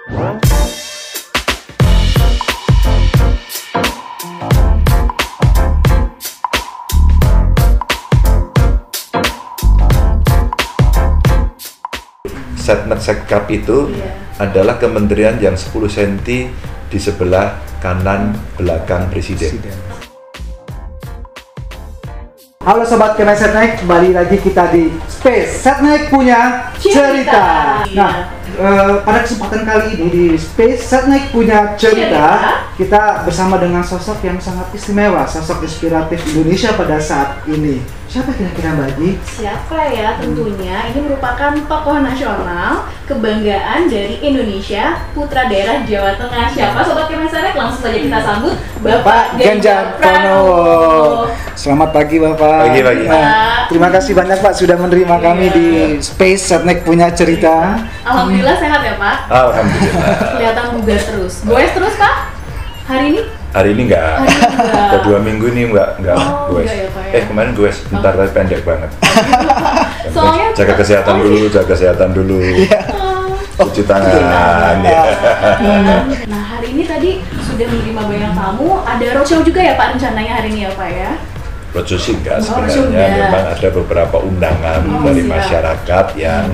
Setnek Setkap itu adalah kementerian yang 10 cm di sebelah kanan belakang presiden. Halo Sobat Kemen Setnek, kembali lagi kita di Space Setnek punya cerita. Nah, pada kesempatan kali ini di Space Setnek punya cerita, kita bersama dengan sosok yang sangat istimewa, sosok inspiratif Indonesia pada saat ini. Siapa kira-kira Mbak Di? Siapa ya? Tentunya ini merupakan tokoh nasional, kebanggaan dari Indonesia, putra daerah Jawa Tengah. Siapa Sobat Kemen Setnek? Langsung saja kita sambut Bapak Ganjar Pranowo. Selamat pagi Bapak. Pagi. Terima kasih banyak Pak sudah menerima kami di Space Setnek punya cerita. Alhamdulillah sehat ya Pak? Alhamdulillah. Kelihatan bugar terus. Goes terus Pak? Hari ini? Hari ini enggak. Udah 2 minggu ini enggak goes. Enggak ya, Pak, ya? Kemarin goes, bentar tapi pendek banget. Soalnya jaga kesehatan dulu. Cuci tangan. Nah, hari ini tadi sudah menerima banyak tamu. Ada roadshow juga ya Pak rencananya hari ini ya Pak ya? Roadshow sih enggak roadshow sebenarnya, enggak. memang ada beberapa undangan dari masyarakat yang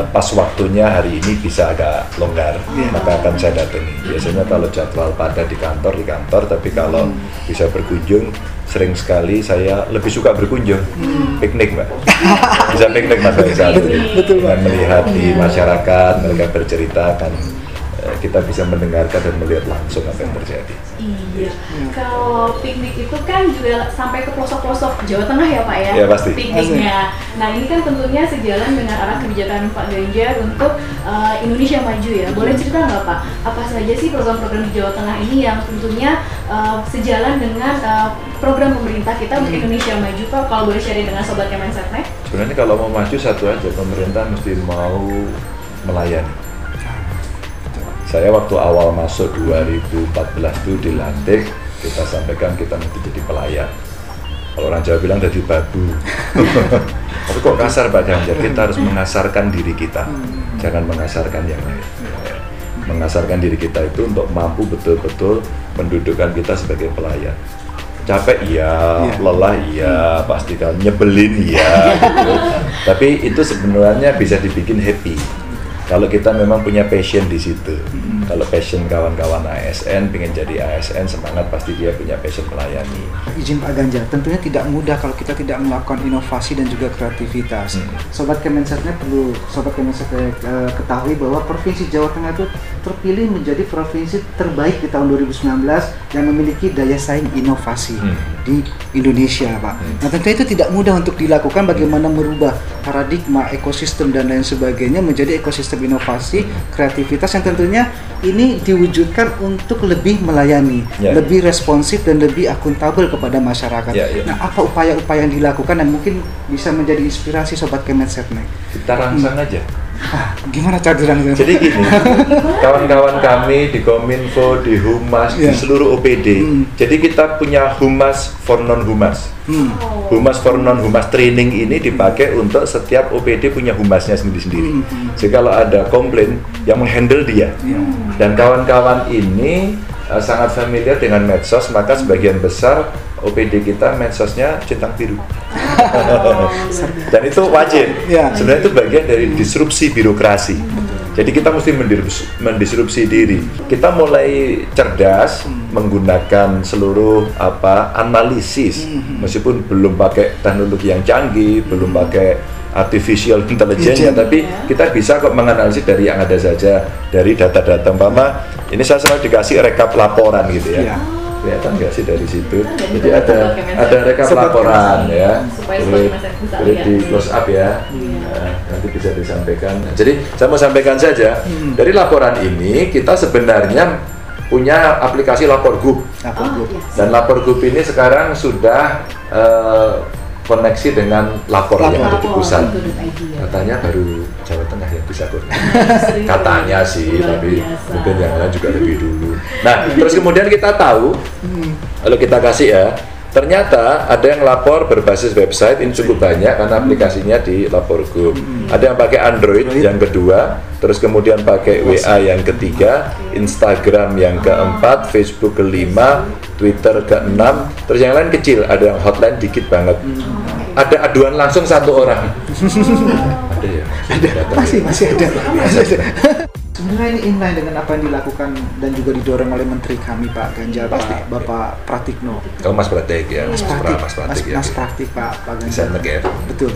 pas waktunya hari ini bisa agak longgar, maka akan saya datangi. Biasanya kalau jadwal pada di kantor, tapi kalau bisa berkunjung, sering sekali saya lebih suka berkunjung, piknik Mbak. Bisa piknik Mas Faisal. Betul, Pak. Dan melihat di masyarakat, mereka bercerita kan kita bisa mendengarkan dan melihat langsung apa yang terjadi. Iya. Kalau piknik itu kan juga sampai ke pelosok-pelosok Jawa Tengah ya Pak ya? Ya pasti. Pikniknya. Nah ini kan tentunya sejalan dengan arah kebijakan Pak Ganjar untuk Indonesia Maju ya. Boleh cerita nggak Pak? Apa saja sih program-program di Jawa Tengah ini yang tentunya sejalan dengan program pemerintah kita untuk Indonesia Maju Pak? Kalau boleh share dengan Sobat Kemen Setnek? Sebenarnya kalau mau maju satu aja, pemerintah mesti mau melayani. Saya waktu awal masuk 2014 itu dilantik, kita sampaikan kita mesti jadi pelayan. Kalau orang Jawa bilang jadi babu. Tapi kok kasar Pak Ganjar, kita harus mengasarkan diri kita, jangan mengasarkan yang lain. Mengasarkan diri kita itu untuk mampu betul-betul mendudukkan kita sebagai pelayan. Capek iya, lelah iya, pasti kan nyebelin iya, gitu. Tapi itu sebenarnya bisa dibikin happy. Kalau kita memang punya passion di situ, kalau passion kawan-kawan ASN, pengen jadi ASN, semangat pasti dia punya passion melayani. Izin Pak Ganjar, tentunya tidak mudah kalau kita tidak melakukan inovasi dan juga kreativitas. Sobat Kemen Setnek perlu ketahui bahwa Provinsi Jawa Tengah itu terpilih menjadi provinsi terbaik di tahun 2019 yang memiliki daya saing inovasi di Indonesia, Pak. Nah, tentunya itu tidak mudah untuk dilakukan, bagaimana merubah paradigma, ekosistem dan lain sebagainya menjadi ekosistem inovasi, kreativitas yang tentunya ini diwujudkan untuk lebih melayani, lebih responsif dan lebih akuntabel kepada masyarakat. Nah, apa upaya-upaya yang dilakukan dan mungkin bisa menjadi inspirasi Sobat Kemen Setnek? Kita rangsang aja. Gimana cara dirangsang? Jadi gini, kawan-kawan kami di Kominfo, di Humas, di seluruh OPD. Jadi kita punya Humas for non-Humas. Humas for non-Humas training ini dipakai untuk setiap OPD punya humasnya sendiri-sendiri. Jadi kalau ada komplain, yang menghandle dia. Dan kawan-kawan ini sangat familiar dengan medsos, maka sebagian besar OPD kita medsosnya centang biru. Dan itu wajib. Sebenarnya itu bagian dari disrupsi birokrasi. Jadi kita mesti mendisrupsi diri. Kita mulai cerdas menggunakan seluruh analisis, meskipun belum pakai teknologi yang canggih, belum pakai artificial intelligence, tapi kita bisa kok menganalisis dari yang ada saja, dari data-data. Umpama ini saya selalu dikasih rekap laporan gitu ya. Kelihatan nggak sih dari situ? Jadi ada rekap laporan ya. Boleh di close up ya. Nanti bisa disampaikan. Jadi saya mau sampaikan saja, dari laporan ini kita sebenarnya punya aplikasi Lapor Gub. Dan Lapor Gub ini sekarang sudah koneksi dengan lapor yang ada di pusat. Katanya baru Jawa Tengah yang bisa koordinasi. Katanya sih, tapi mungkin yang lain juga lebih dulu. Nah, terus kemudian kita tahu, kalau kita kasih ya, ternyata ada yang lapor berbasis website, ini cukup banyak karena aplikasinya di Lapor Gub. Ada yang pakai Android, yang kedua, terus kemudian pakai WA yang ketiga, Instagram yang keempat, Facebook kelima, Twitter keenam, terus yang lain kecil, ada yang hotline dikit banget. Ada aduan langsung 1 orang. Ada ya? Masih ada. Sebenarnya ini inline dengan apa yang dilakukan dan juga didorong oleh Menteri kami Pak Ganjar, Bapak Pratikno. Kalau Mas Pratik ya, Mas Pratik Pak Ganjar. Betul.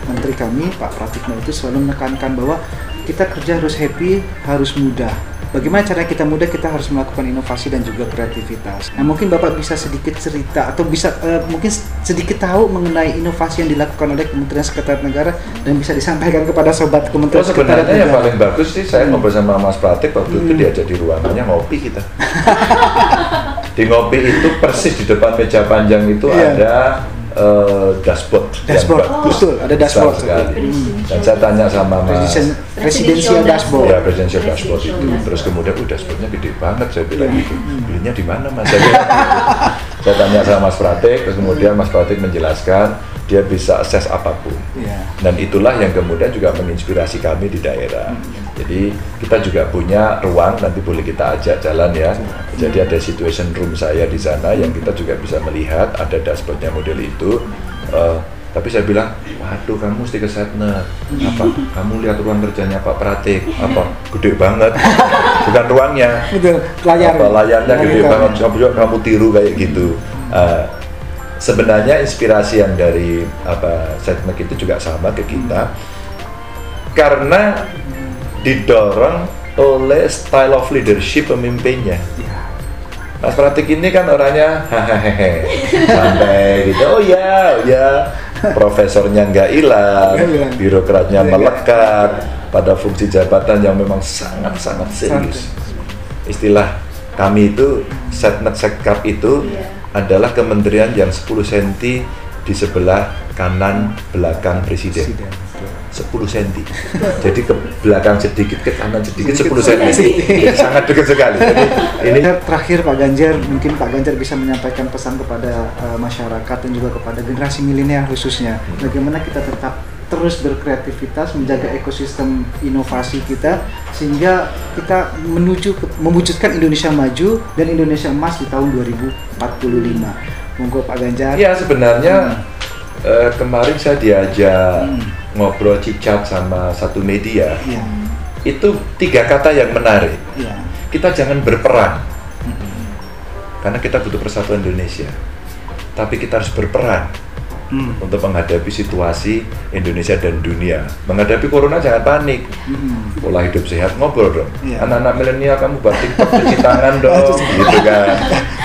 Menteri kami Pak Pratikno itu selalu menekankan bahwa kita kerja harus happy, harus mudah. Bagaimana cara kita mudah, kita harus melakukan inovasi dan juga kreativitas. Nah, mungkin Bapak bisa sedikit cerita atau bisa mungkin sedikit tahu mengenai inovasi yang dilakukan oleh Kementerian Sekretariat Negara dan bisa disampaikan kepada sobat Kementerian Sekretariat Negara. Sebenarnya yang paling bagus sih saya ngobrol sama Mas Pratik waktu itu diajak di ruangannya ngopi kita. Di ngopi itu persis di depan meja panjang itu ada dashboard yang bagus, betul, ada dashboard sekali. Dan saya tanya sama Mas Presidential dashboard. Ya, presidential dashboard itu. Terus kemudian dashboardnya gede banget, saya bilang gitu. Belinya di mana Mas? Saya tanya sama Mas Pratik, terus kemudian Mas Pratik menjelaskan dia bisa akses apapun. Dan itulah yang kemudian juga menginspirasi kami di daerah. Jadi kita juga punya ruang, nanti boleh kita ajak jalan ya. Jadi ada situation room saya di sana yang kita juga bisa melihat ada dashboardnya model itu. Tapi saya bilang, waduh kamu mesti ke Setnek. Apa? Kamu lihat ruang kerjanya Pak Pratik. Apa? Gede banget. Bukan ruangnya. Betul. Layarnya gede banget. Kamu tiru kayak gitu. Sebenarnya inspirasi yang dari Setnek itu juga sama ke kita. Karena didorong oleh style of leadership pemimpinnya. Mas Pratik ini kan orangnya hahaha santai gitu, oh ya, profesornya nggak hilang, birokratnya melekat pada fungsi jabatan yang memang sangat-sangat serius. Istilah kami itu Setnek Sekkap itu adalah kementerian yang 10 cm di sebelah kanan belakang presiden. 10 cm. Jadi ke belakang sedikit, ke kanan sedikit 10 cm. Jadi sangat dekat sekali. Jadi ini terakhir Pak Ganjar, mungkin Pak Ganjar bisa menyampaikan pesan kepada masyarakat dan juga kepada generasi milenial khususnya. Bagaimana kita tetap terus berkreativitas, menjaga ekosistem inovasi kita sehingga kita mewujudkan Indonesia maju dan Indonesia emas di tahun 2045. Monggo Pak Ganjar. Ya, sebenarnya kemarin saya diajak ngobrol cicat sama satu media. Itu 3 kata yang menarik. Kita jangan berperang, karena kita butuh persatuan Indonesia, tapi kita harus berperan untuk menghadapi situasi Indonesia dan dunia. Menghadapi corona jangan panik, pola hidup sehat, ngobrol dong. Anak-anak milenial, kamu buat TikTok cuci tangan dong, gitu kan.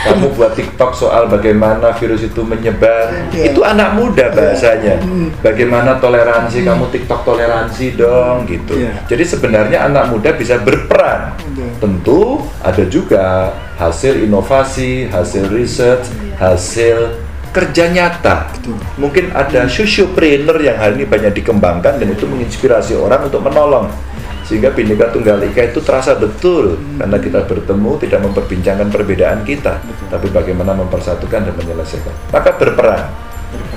Kamu buat TikTok soal bagaimana virus itu menyebar, itu anak muda bahasanya. Bagaimana toleransi, kamu TikTok toleransi dong, gitu. Jadi sebenarnya anak muda bisa berperan. Tentu ada juga hasil inovasi, hasil riset, hasil kerja nyata. Mungkin ada sociopreneur yang hari ini banyak dikembangkan dan itu menginspirasi orang untuk menolong, sehingga Bhinneka Tunggal Ika itu terasa betul karena kita bertemu tidak memperbincangkan perbedaan kita, tapi bagaimana mempersatukan dan menyelesaikan. Maka berperan.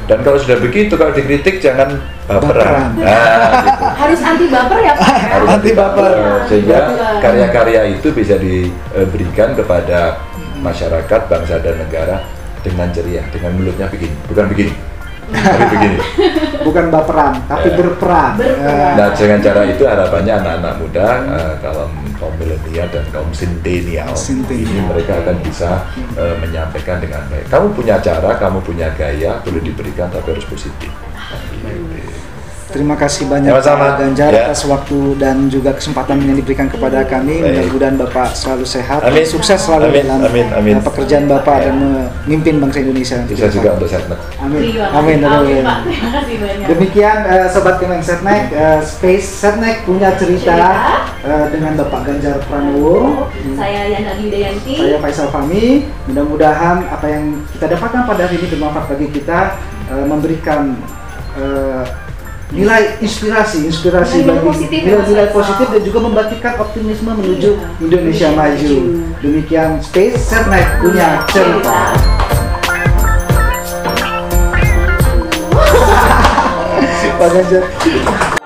Dan kalau sudah begitu, kalau dikritik jangan baperan. Nah, gitu. Harus anti baper ya Pak. Harus anti baper. Sehingga karya-karya itu bisa diberikan kepada masyarakat, bangsa dan negara dengan ceria, dengan mulutnya begini, bukan begini, tapi begini. Bukan baperan, tapi berperan. Nah, dengan cara itu harapannya anak-anak muda, kaum milenial dan kaum centennial ini mereka akan bisa menyampaikan dengan baik. Kamu punya cara, kamu punya gaya, boleh diberikan tapi harus positif. Terima kasih banyak Pak Ganjar atas waktu dan juga kesempatan yang diberikan kepada kami. Mudah-mudahan Bapak selalu sehat, sukses selalu dalam pekerjaan Bapak dan memimpin bangsa Indonesia. Bisa juga untuk Setnek. Amin. Demikian Sobat Kemen Setnek, Space Setnek punya cerita dengan Bapak Ganjar Pranowo. Saya Yana Widayanti. Saya Faisal Fahmi. Mudah-mudahan apa yang kita dapatkan pada hari ini bermanfaat bagi kita, memberikan nilai inspirasi bagi nilai positif dan juga membangkitkan optimisme menuju Indonesia maju. Demikian Space Setnek punya cerita. Pak Ganjar.